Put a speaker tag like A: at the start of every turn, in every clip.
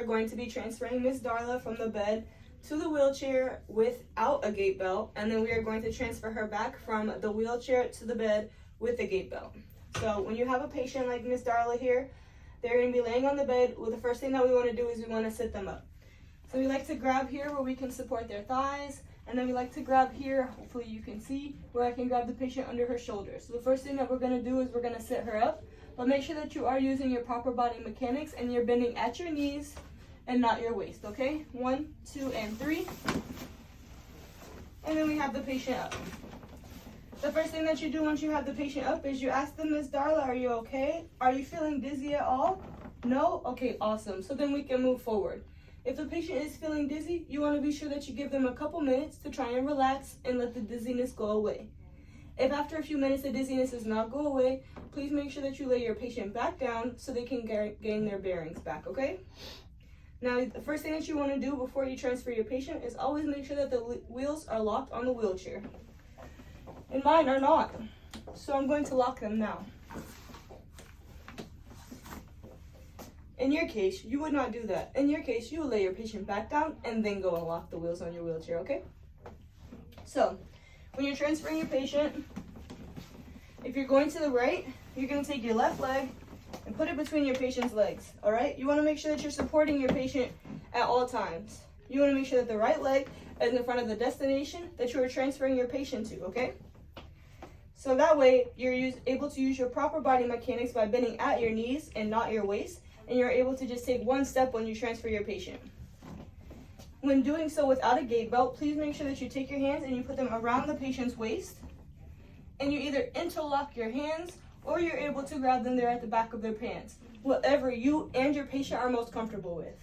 A: going to be transferring Miss Darla from the bed to the wheelchair without a gait belt, and then we are going to transfer her back from the wheelchair to the bed with a gait belt. So when you have a patient like Miss Darla here, they're going to be laying on the bed. Well, the first thing that we want to do is we want to sit them up. So we like to grab here where we can support their thighs, and then we like to grab here, hopefully you can see, where I can grab the patient under her shoulders. So the first thing that we're going to do is we're going to sit her up, but make sure that you are using your proper body mechanics and you're bending at your knees and not your waist, okay? 1, 2, and 3. And then we have the patient up. The first thing that you do once you have the patient up is you ask them, Miss Darla, are you okay? Are you feeling dizzy at all? No? Okay, awesome. So then we can move forward. If the patient is feeling dizzy, you want to be sure that you give them a couple minutes to try and relax and let the dizziness go away. If after a few minutes the dizziness does not go away, please make sure that you lay your patient back down so they can gain their bearings back, okay? Now, the first thing that you want to do before you transfer your patient is always make sure that the wheels are locked on the wheelchair. And mine are not, so I'm going to lock them now. In your case, you would not do that. In your case, you will lay your patient back down and then go and lock the wheels on your wheelchair, okay? So, when you're transferring your patient, if you're going to the right, you're going to take your left leg and put it between your patient's legs, all right? You want to make sure that you're supporting your patient at all times. You want to make sure that the right leg is in front of the destination that you are transferring your patient to, okay? So that way, you're able to use your proper body mechanics by bending at your knees and not your waist, and you're able to just take one step when you transfer your patient. When doing so without a gait belt, please make sure that you take your hands and you put them around the patient's waist, and you either interlock your hands or you're able to grab them there at the back of their pants, whatever you and your patient are most comfortable with.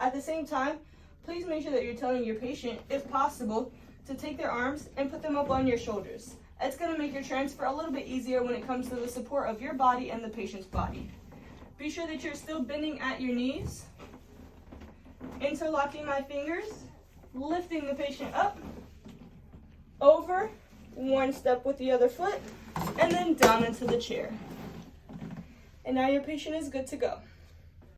A: At the same time, please make sure that you're telling your patient, if possible, to take their arms and put them up on your shoulders. It's going to make your transfer a little bit easier when it comes to the support of your body and the patient's body. Be sure that you're still bending at your knees, interlocking my fingers, lifting the patient up, over, one step with the other foot, and then down into the chair. And now your patient is good to go.